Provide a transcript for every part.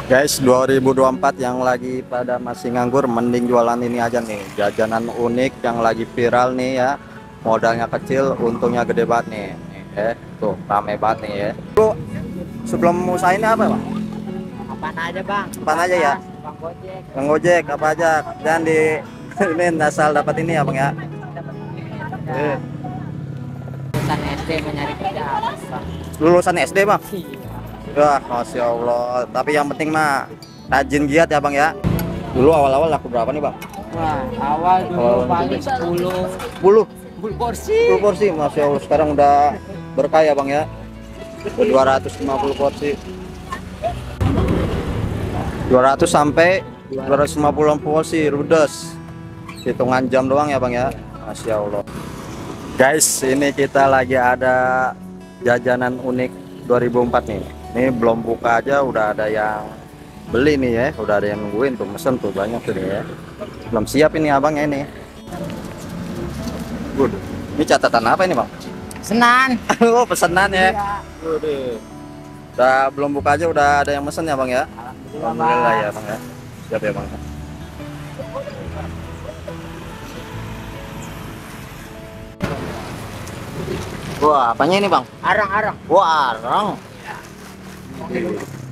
Guys, 2024 yang lagi pada masih nganggur, mending jualan ini aja nih. Jajanan unik yang lagi viral nih ya. Modalnya kecil, untungnya gede banget nih. Tuh, rame banget nih ya. Bu, sebelum usaha ini apa, Bang? Apaan aja bang? Apaan aja ya? Bang Gojek. Bang Gojek, apa aja? Dan di ini asal dapat ini ya, Bang ya. Eh, Lulusan SD mencari kerja atas bang. Lulusan SD, Bang? Iya. Wah, Masya Allah. Tapi yang penting mah rajin giat ya, Bang ya. Dulu awal-awal laku berapa nih, Bang? Wah, awal dulu paling 10 10 porsi. 10 porsi, Masya Allah. Sekarang udah berkah ya, Bang ya. Udah 250 porsi. 200 sampai 250 porsi ludes. Hitungan jam doang ya, Bang ya. Masya Allah. Guys, ini kita lagi ada jajanan unik 2004 nih. Ini belum buka aja udah ada yang beli nih ya. Udah ada yang nungguin tuh, mesen tuh banyak tuh nih ya. Belum siap ini abangnya ini. Ini catatan apa ini, Bang? Senan. Oh, pesanan ya. Iya. Udah belum buka aja udah ada yang mesen ya, Bang ya. Alhamdulillah, Alhamdulillah Bang. ya, Bang ya. Siap ya, Bang. Wah, apanya ini, Bang? Arang-arang. Wah, arang.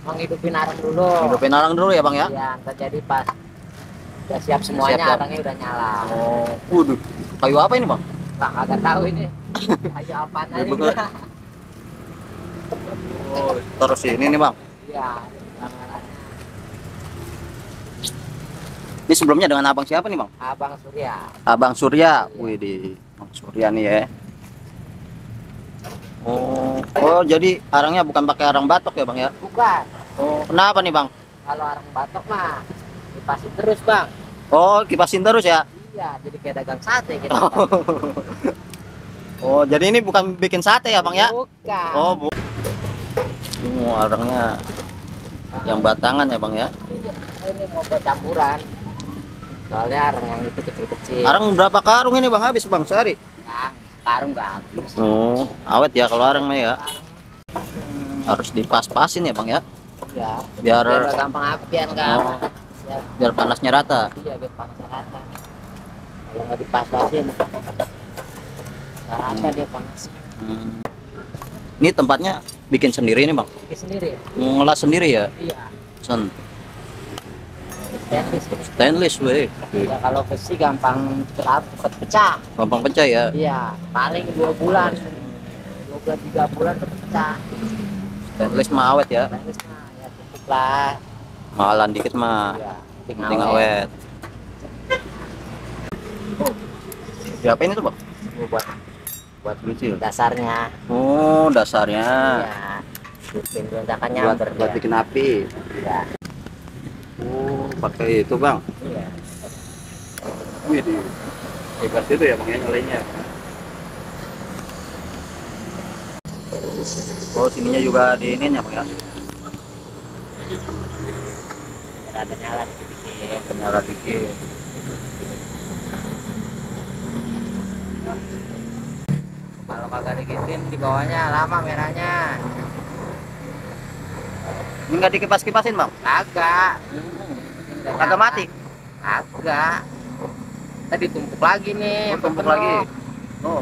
Menghidupin arang dulu. Hidupin arang dulu ya, Bang ya. Iya, ntar jadi pas udah siap semuanya, Siap, Bang. arangnya udah nyala. Oh, waduh. Kayu apa ini, Bang? Bang agak tahu ini. Kayu apaan aja. Bener. Oh, terus ini nih, Bang. Iya. Ini sebelumnya dengan Abang siapa nih, Bang? Abang Surya. Abang Surya. Wih, di Bang Surya nih ya. Oh, jadi arangnya bukan pakai arang batok ya, Bang ya? Bukan. Oh, kenapa nih, Bang? Kalau arang batok mah dipasin terus bang. Oh, kipasin terus ya? Iya, jadi kayak dagang sate gitu. Oh, jadi ini bukan bikin sate ya, Bang ya? Bukan. Oh, arangnya yang batangan ya, Bang ya? Iya, ini mau buat campuran. Soalnya arang yang itu kecil-kecil. Arang berapa karung ini, Bang, habis, Bang, sehari? Yang karung nggak habis. Oh, awet ya kalau arang mah ya. Harus dipas-pasin ya, Bang ya? Iya. Biar nggak gampang apian kan. Oh. Ya, biar panasnya rata. iya, biar panasnya rata. Kalau nggak dipas-pasin, nggak rata dia panas. Ini tempatnya bikin sendiri nih, Bang? Bikin sendiri. Ngolah sendiri ya? Iya. Sen. Stainless. Stainless, weh. Ya kalau besi gampang cepat pecah. Gampang pecah ya? Iya, paling 2 bulan. 2 bulan 3 bulan pecah. Stainless mah awet ya? Stainless mah ya cukup lah. Mahalan dikit mah. Iya, Penting awet. Siapa ini tuh, Bang? buat buat Kecil. dasarnya. Oh, dasarnya. Iya. Bikin gonjakannya Buat bikin api. Iya. Oh, pakai itu, Bang. Iya. Wih, hebat itu ya, Bang, ya, nyalainnya. Oh, sininya juga di ininya, Bang ya. Ada nyala dikit. Penyala dikit. Kalau kagak dikitin di bawahnya lama merahnya. Ini nggak dikipas-kipasin, Bang? Kagak. Kagak mati? Kagak. Tadi tumpuk lagi nih. Oh, tumpuk lagi. Oh.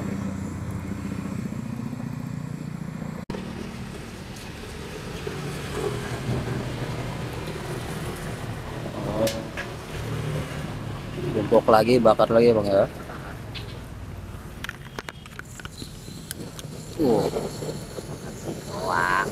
Tumpuk lagi, bakar lagi, Bang ya. Wah.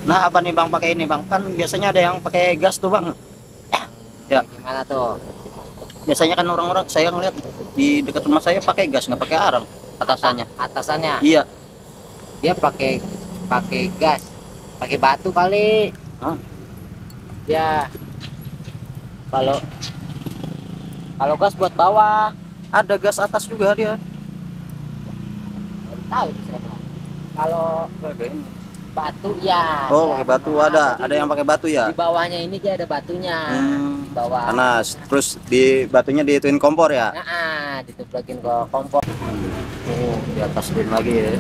Nah, apa nih, Bang, pakai ini, Bang? Kan biasanya ada yang pakai gas tuh, Bang. Ya, Gimana tuh? biasanya kan orang-orang saya ngeliat di dekat rumah saya pakai gas, nggak pakai arang atasannya. Atasannya Iya. dia pakai pakai gas, pakai batu kali. Hah? Ya. Kalau kalau gas buat bawah. Ada gas atas juga dia. Tahu itu saya. Kalau batu ya. Oh, pakai batu ada yang pakai batu ya. Di bawahnya ini dia ada batunya. bawah. Panas. Terus di batunya diituin kompor ya? Nah, ditempelin ke kompor. Di atas din lagi ya.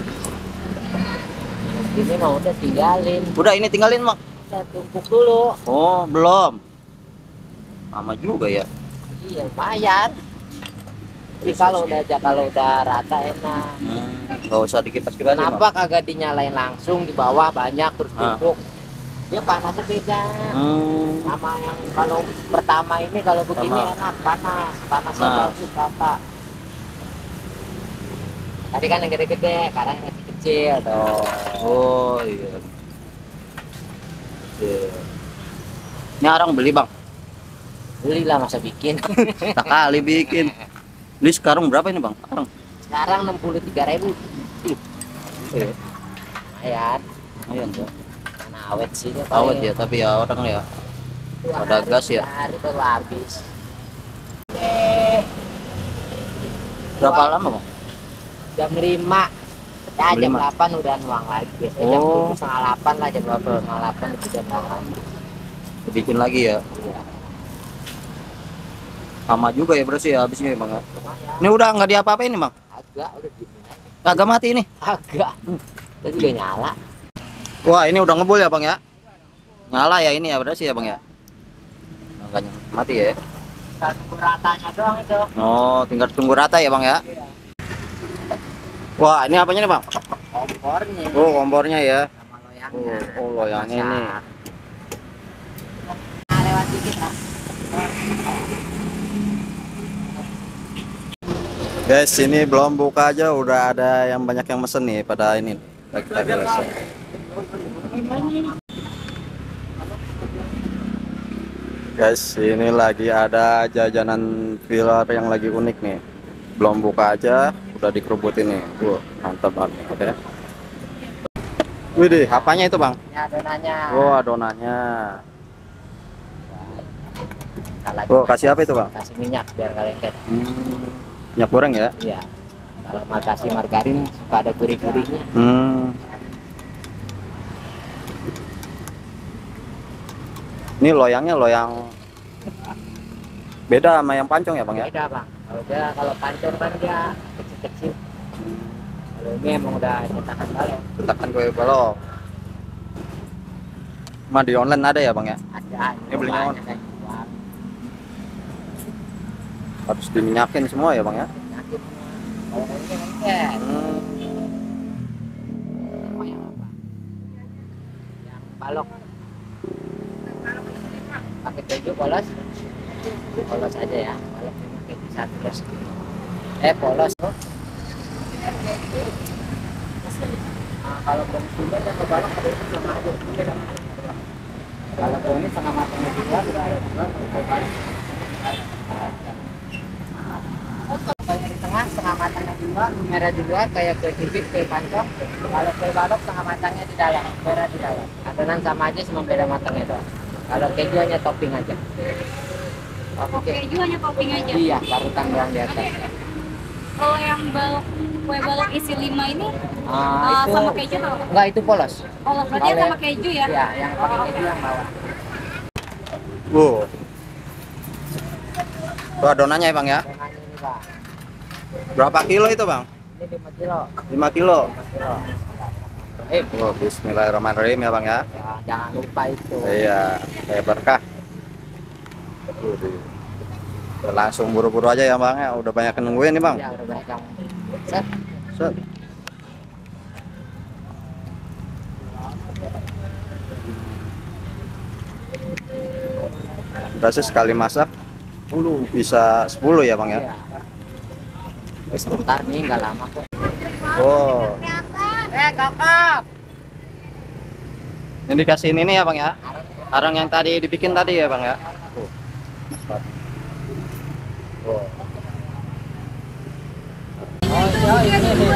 Ini mau udah tinggalin. Udah ini tinggalin, Mak. Kita tumpuk dulu. Oh, belum. Lama juga ya. Iya, lumayan. Jadi kalau udah rata enak. Nggak usah dikipas-kipas. Kenapa kagak dinyalain langsung di bawah banyak terus Ah. tumpuk? Dia panasnya beda. Sama yang kalau pertama ini kalau begini Sama. enak panasnya Nah. bagus rata. Tadi kan yang gede-gede, sekarang yang kecil tuh. Oh iya. Iya. Ini orang beli, Bang. Belilah masa bikin. Tak kali bikin. Ini sekarang berapa ini, Bang? Sekarang. Sekarang 63.000. Iya. Lumayan. Lumayan ya. Mana awet sih dia. Awet ya, tapi ya orang ya. Ada gas ya. Hari baru habis. Berapa lama, Bang? Jam 5. Ya, jam 5. 8 udah nuang lagi. Biasanya jam Oh. 7 setengah 8 lah, jam 7 setengah 8 itu jam 8. Bikin lagi ya. Sama juga ya berarti ya habisnya ya, Bang. Ya? Lumayan. Ini udah nggak diapa-apain nih, Bang? Agak udah gini. Kagak mati ini. Agak. Tadi juga nyala. Wah, ini udah ngebul ya, Bang ya? Nyala ya ini ya berarti ya, Bang ya? Nggak mati ya. Satu ratanya doang itu. Oh, tinggal tunggu rata ya, Bang ya? Wah, ini apanya nih, Bang? Kompornya. Oh, kompornya ya. Sama loyangnya. Oh, loyangnya ini. Nah, lewat dikit lah. Guys, ini belum buka aja udah ada yang banyak yang mesen nih pada ini. Kita biasa. Guys, ini lagi ada jajanan filler yang lagi unik nih. Belum buka aja udah dikerubutin nih. Wah, mantap banget. Oke. Widih, apanya itu, Bang? Ini adonannya. Oh, adonannya. Kalau Oh, kasih apa itu, Bang? kasih minyak biar kalian lihat. Minyak goreng ya? Iya. Kalau mau kasih margarin suka ada gurih-gurihnya. Ini loyangnya loyang beda sama yang pancong ya, Bang ya? Beda bang. Kalau pancor kan dia kecil-kecil. Kalau ini emang udah cetakan balok. Cetakan kue balok. Mah di online ada ya, Bang ya? Ada. Ini belinya banyak yang jual. Harus diminyakin semua ya, Bang ya? Penyakit. Kalau ini lengket. Mau yang apa? Yang balok. Pakai keju polos. Polos aja ya. Balok pakai satu terus. Polos. Nah, kalau konsumen dan balok ada itu sama aja. Kalau ini setengah matangnya juga sudah ada juga. Kalau di tengah setengah matangnya juga, merah juga kayak kue cubit, kue pancong. Kalau kue balok setengah matangnya di dalam, merah di dalam. Adonan sama aja, cuma beda matangnya doang. Kalau keju hanya topping aja. Keju hanya topping aja. Iya, baru tanggal di atas. Kalau yang balok kue balok isi 5 ini Itu sama keju atau? enggak, itu polos. Oh, berarti Kalau sama keju ya? Iya, yang pakai keju yang bawah. Wow. Tuh adonannya ya, Bang ya? Adonannya ini bang, Berapa kilo itu, Bang? ini 5 kilo. 5 kilo. 5 kilo. Wow, bismillahirrahmanirrahim ya, Bang ya? Ya, jangan lupa itu. Iya, kayak berkah. Langsung buru-buru aja ya, Bang ya? Udah banyak yang nungguin nih, Bang. Ya, udah banyak yang set. Set. Berarti sekali masak 10 bisa 10 ya, Bang ya? Iya. Sebentar nih, nggak lama kok. Oh, Kakak. ini dikasih ini ya, Bang ya? Arang yang tadi dibikin tadi ya, Bang ya? Oh. Oh iya, ini nih.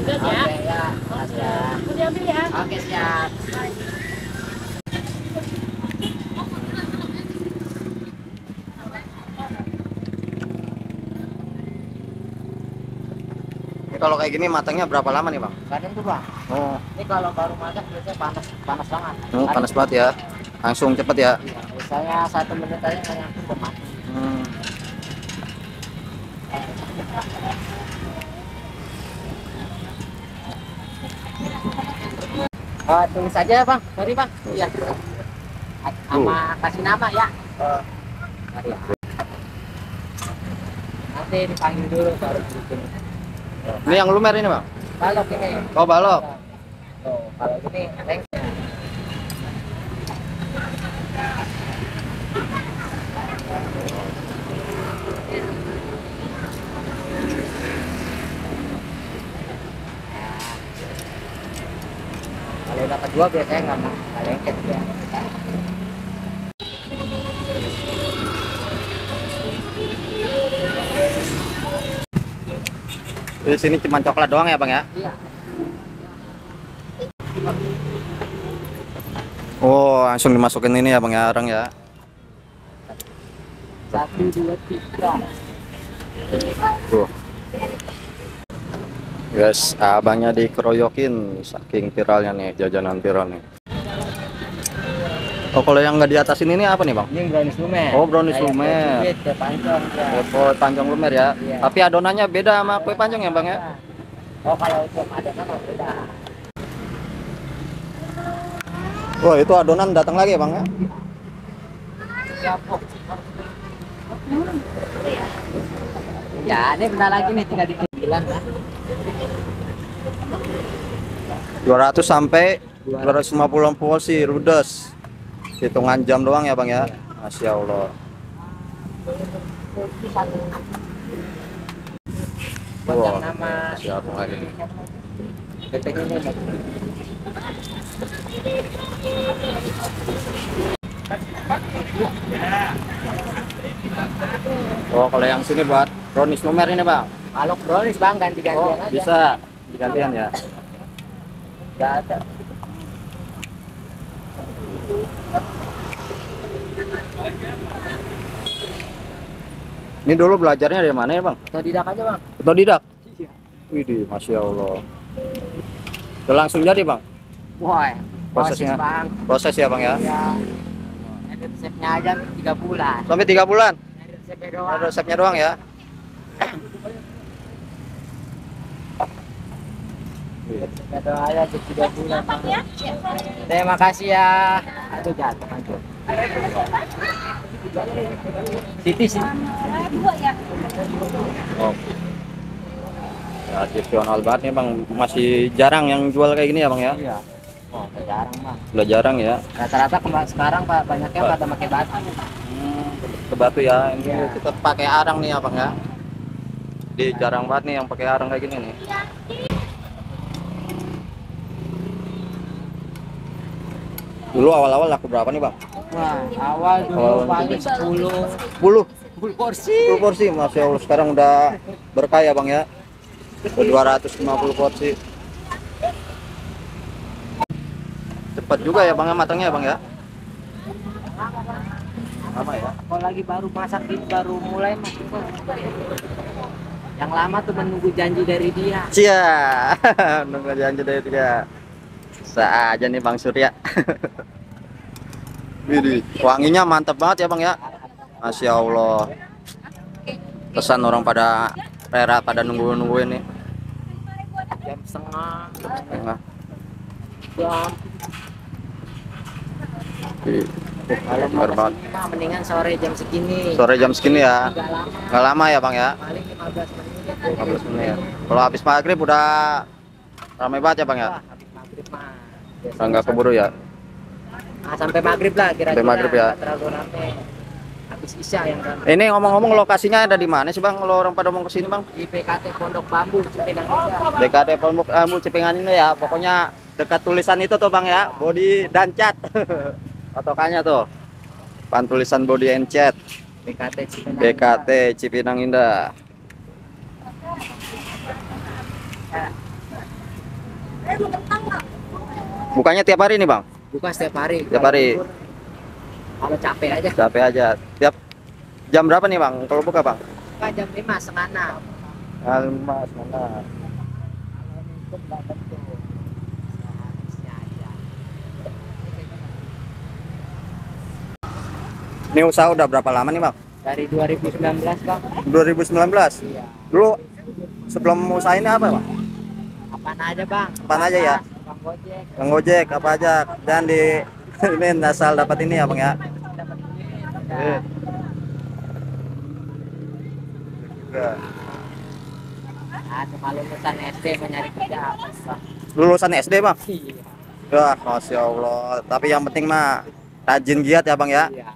Udah ya? Oke ya, makasih ya. Udah ambil ya? Oke siap. Ini kalau kayak gini matangnya berapa lama nih, Bang? Kadang tuh bang. Oh, Ini kalau baru masak biasanya panas, panas banget. panas banget ya. Langsung cepet ya. Iya, misalnya 1 menit aja kayak udah mati. Hmm. Tulis aja bang, sorry bang. Iya. Sama kasih nama ya. Mari ya. Nanti dipanggil dulu baru bikin. Ini yang lumer ini bang? Balok ini. Oh balok. Tuh, kalau ini lengknya. Kalau udah kedua biasanya nggak lengket ya. Di sini cuma coklat doang ya bang ya? Iya. Oh langsung dimasukin ini ya bang ya, arang ya. 1, 2, 3. Tuh. Guys, abangnya dikeroyokin saking viralnya nih, jajanan viral nih. Oh kalau yang nggak di atas ini apa nih bang? Ini brownies lumer. Oh, brownies Kayak lumer. kue cubit, kue pancong ya. Kue panjang lumer ya. Iya. Tapi adonannya beda sama kue panjang ya bang ya? Oh kalau untuk adonan oh, beda. Wah itu adonan datang lagi ya bang ya? Siap kok. Ya ini bentar lagi nih tinggal dibilang lah. 200 sampai 250 porsi ludes. Hitungan jam doang ya bang ya? Masya Allah. Buat Wah, yang nama siapa lagi nih? bebeknya ini. Oh kalau yang sini buat brownies lumer ini bang? Kalau brownies bang ganti-gantian Oh aja. bisa digantian ya? Nggak ada. Ini dulu belajarnya dari mana ya bang? Otodidak aja bang. Otodidak? Iya. Widih, Masya Allah. Udah langsung jadi bang? Wah, Prosesnya? bang. Proses ya bang ya? Ya. Edit resepnya aja 3 bulan. Sampai 3 bulan? Edit resepnya doang. Ada resepnya doang ya? Resepnya doang aja 3 bulan. Bang. Terima kasih ya. Aduh jatuh aduh. Siti sih. Oh. Tradisional banget nih bang, masih jarang yang jual kayak gini ya bang ya? Iya. Oh, jarang bang. Udah jarang ya? Rata-rata sekarang pak banyaknya pada pakai batu. Ke batu ya, ini Iya. kita pakai arang nih ya bang ya? Jadi jarang banget nih yang pakai arang kayak gini nih. Dulu awal-awal laku berapa nih bang? Wah, awal dulu Oh, paling 10 10 porsi. 10 porsi, Masya Allah sekarang udah berkah ya bang ya? Udah 250 porsi. Cepat juga ya bang ya matangnya bang ya? Lama ya? Kalau lagi baru masak ini baru mulai mas. Yang lama tuh menunggu janji dari dia. Cia, nunggu janji dari dia. Bisa aja nih Bang Surya. Widih, wanginya mantap banget ya Bang ya. Masya Allah. Pesan orang pada rela pada nungguin nih. Jam setengah. Setengah. Jam. Wih, Kalau mau keren banget. kesini mah mendingan sore jam segini. Sore jam segini ya. Nggak lama. Nggak lama ya Bang ya. Paling 15 menit. 15 menit. Kalau habis maghrib udah ramai banget ya Bang ya. Wah, habis maghrib mah. Udah nggak keburu ya. Nah, sampai maghrib lah kira-kira. Sampai maghrib ya. Nggak terlalu ramai. Habis isya yang ramai. Ini ngomong-ngomong lokasinya ada di mana sih Bang? Kalau orang pada mau kesini Bang? Di PKT Pondok Bambu Cipinang Indah. DKD Pondok Cipengan ini ya. Pokoknya dekat tulisan itu tuh Bang ya. Body dan cat. Patokannya tuh. Pan tulisan body and chat. PKT Cipinang BKT Cipinang Indah. Bukannya tiap hari nih Bang? Buka setiap hari. Tiap Kalau hari. libur, kalau capek aja. Capek aja. Tiap jam berapa nih Bang? Kalau buka Bang? Buka jam 5 setengah 6. Almas mana? Kalau nutup nggak tentu. Seharusnya aja. Ini usaha udah berapa lama nih bang? Dari 2019 bang. 2019. Iya. Dulu sebelum usaha ini apa bang? Apaan aja bang? Apaan aja ya? Bang Gojek. Bang Gojek apa aja? Dan di ini asal dapat ini ya bang ya? Dapat duit. Iya. Juga. Nah, cuma lulusan SD mencari kerja apa sih bang? Lulusan SD bang? Iya. Wah, masya Allah. Tapi yang penting mah rajin giat ya bang ya? Iya.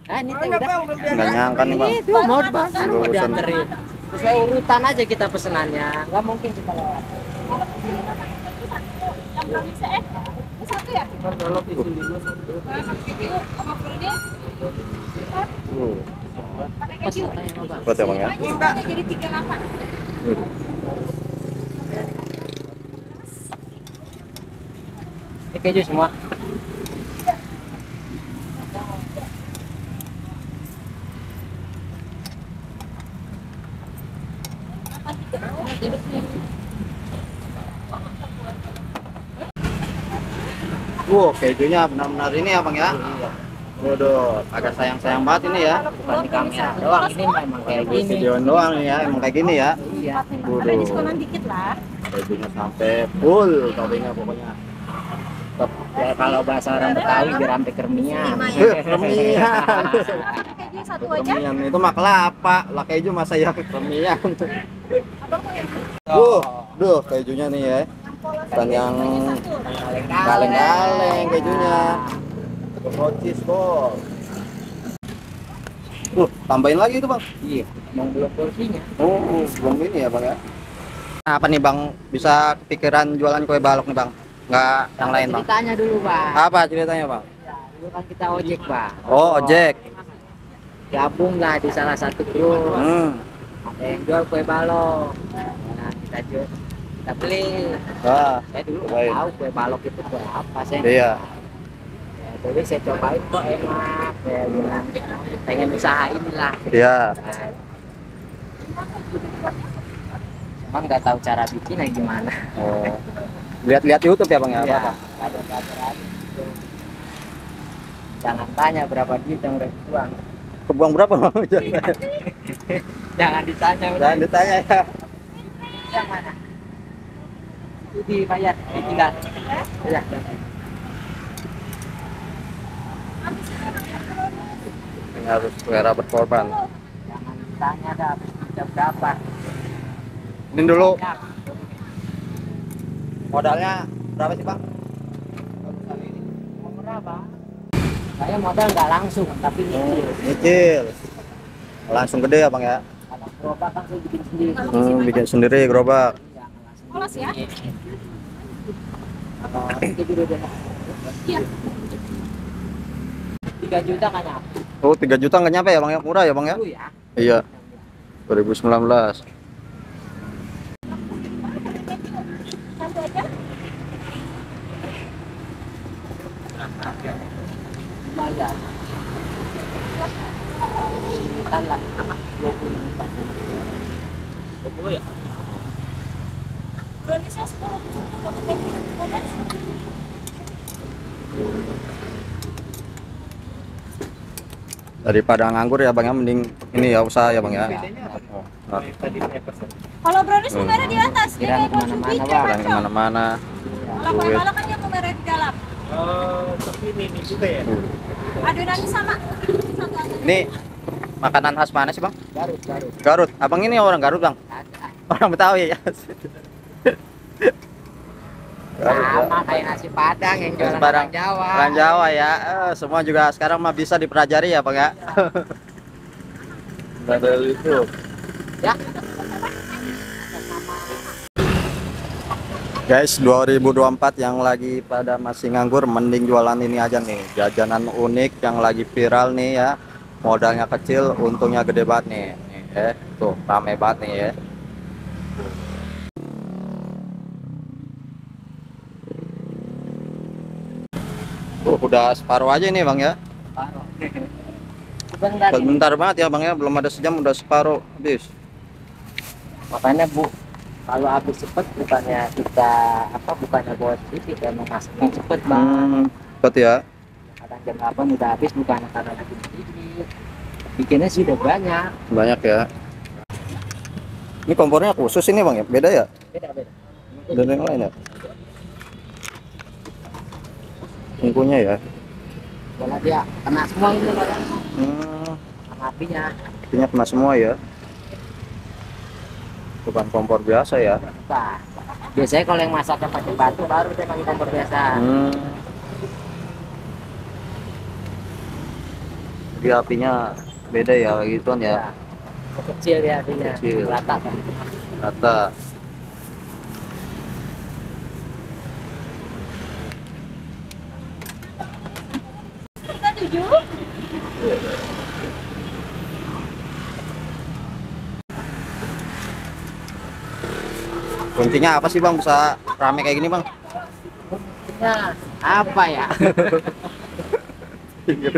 Nah ini tuh udah. Nggak nyangka nih bang. Itu mau dibakar, mau Lulusan. dianterin. Sesuai urutan aja kita pesenannya, nggak mungkin kita lewat. Yang belum bisa satu ya? Pakai Pas keju. tanya sama bang. Buat ya bang ya? Jadi 38. Ini keju semua. Kejunya benar-benar ini ya bang ya? Waduh, agak sayang-sayang banget ini ya. Bukan di kamera doang, ini memang kayak Buat gini. videoan doang nih ya, emang kayak gini ya. Iya. Ada diskonan dikit lah. Kejunya sampai full toppingnya pokoknya. Ya kalau bahasa orang Betawi biar sampai kermian. Kremian. Keju satu aja. Kremian itu mah kelapa, lah keju masa ya kremian. Abang mau yang Duh, kejunya nih ya. Dan yang satu. kaleng-kaleng kejunya. Rocis bol. Tambahin lagi itu bang. Iya, emang belum porsinya. Oh, belum ini ya bang ya. Apa nih bang? Bisa kepikiran jualan kue balok nih bang? Nggak yang lain bang? Ceritanya dulu bang. Apa ceritanya bang? Dulu kan kita ojek bang. Oh, ojek. Gabung lah di salah satu grup. Hmm. Ada yang jual kue balok. Nah kita jual, kita beli. Wah, Saya dulu nggak cobain. tahu kue balok itu kue apa saya. Iya. Ya, jadi saya cobain kok enak. Saya bilang pengen usahain lah. Iya. Nah, cuman nggak tahu cara bikinnya gimana. Oh. Lihat-lihat YouTube ya bang ya? Iya, Apa? belajar aja gitu. Jangan tanya berapa duit yang udah dibuang. Kebuang berapa bang? Jangan ditanya. Jangan ditanya ya. Yang mana? Itu dibayar, ditinggal. Ya. Ini harus segera berkorban. Jangan ditanya dah habis jam berapa. Ini dulu Ya, modalnya berapa sih bang? mau berapa? Saya modal nggak langsung, tapi nyicil. Nyicil. Langsung gede ya bang ya? Kalau gerobak kan saya bikin sendiri. Bikin sendiri gerobak. Jangan langsung. Polos ya? Kalau itu dulu deh. Iya. 3 juta kan ya? Oh 3 juta nggak nyampe ya bang ya? Murah ya bang ya? Dulu ya. Iya. 2019. Satu aja. Lumayan. Kan lah. 20 juta. 20 ya? Brownies 10. Daripada nganggur ya bang ya, mending ini ya usaha ya bang ya. Nah, Kalau brownies mau merah di atas, dia Kirain kayak kemana-mana, konsumsi Bang. jalan kemana-mana. Kalau kue balok kan dia mau merah di dalam. Tapi ini juga ya. Adonannya sama. Satu aja. Ini makanan khas mana sih bang? Garut. Garut. Abang ini orang Garut bang? Ada. Orang Betawi ya? Garut, ya. Sama kayak nasi padang yang jualan Barang orang Jawa. Orang Jawa ya. Semua juga sekarang mah bisa dipelajari ya bang ya. Ada itu. Ya. Guys, 2024 yang lagi pada masih nganggur, mending jualan ini aja nih. Jajanan unik yang lagi viral nih ya. Modalnya kecil, untungnya gede banget nih. Nih tuh rame banget nih ya. Udah separuh aja nih bang ya. Paruh. Sebentar ini. Bentar banget ya bang ya, belum ada sejam udah separuh habis. Makanya Bu, kalau habis cepet bukannya kita bukannya buat sedikit ya, mau masaknya cepet Bang. Cepet ya. kadang jam 8 udah habis, bukan karena lagi sedikit. Bikinnya sih udah banyak. Banyak ya. Ini kompornya khusus ini bang ya, beda ya Beda-beda. dari yang lain ya. Tungkunya ya. Kalau dia kena semua itu Pak, ya. Sama apinya. Apinya kena semua ya. Bukan kompor biasa ya. Pak. Biasanya kalau yang masaknya pakai batu baru dia pakai kompor biasa. Jadi apinya beda ya gituan ya. Kecil ya apinya. Kecil. Rata kan. Rata. Kuncinya apa sih bang bisa rame kayak gini bang? Ya, apa ya? Ya,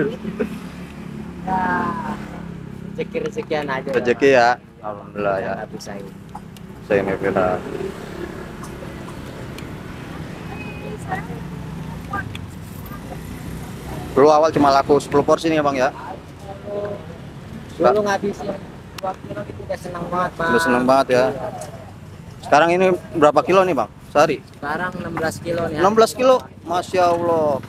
rezeki-rezekian aja. Rezeki ya. Alhamdulillah ya. Nggak bisa ini. Saya Nevira. Dulu awal cuma laku 10 porsi nih ya bang ya. Dulu ngabisin 2 kilo itu udah seneng banget, Bang. Udah seneng banget ya. Sekarang ini berapa kilo nih bang sehari? Sekarang 16 kilo nih. 16 kilo, Masya Allah.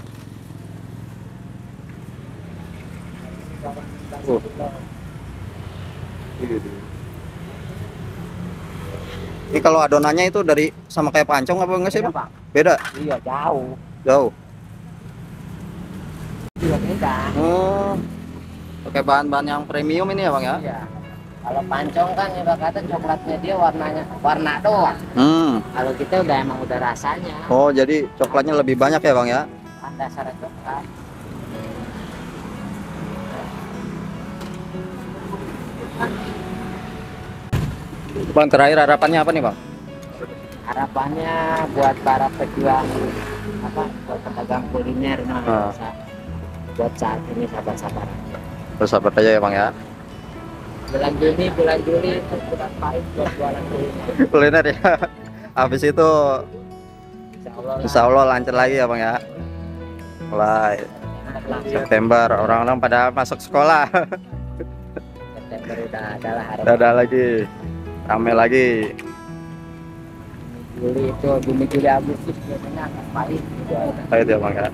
Ini kalau adonannya itu dari sama kayak pancong apa enggak sih Beda, bang? Pak. Beda, Iya, jauh. jauh. Iya, beda. Pakai bahan-bahan yang premium ini ya bang ya? Iya. Kalau pancong kan ibaratnya coklatnya dia warna doang. Kalau kita udah emang udah rasanya. Oh jadi coklatnya lebih banyak ya bang ya? Kan dasarnya coklat. Bang terakhir harapannya apa nih bang? Harapannya buat para pejuang buat pedagang kuliner buat saat ini sabar-sabar aja. Bersahabat aja ya bang ya. Bulan Juli itu bulan pahit buat jualan kuliner. Kuliner ya. Habis itu Insya Allah insya Allah lancar lagi ya bang ya. Mulai September orang-orang pada masuk sekolah. September udah ada lah harapan. Udah ada lagi, rame lagi. Juli itu Juli Agustus biasanya agak pahit. Ayo ya bang ya.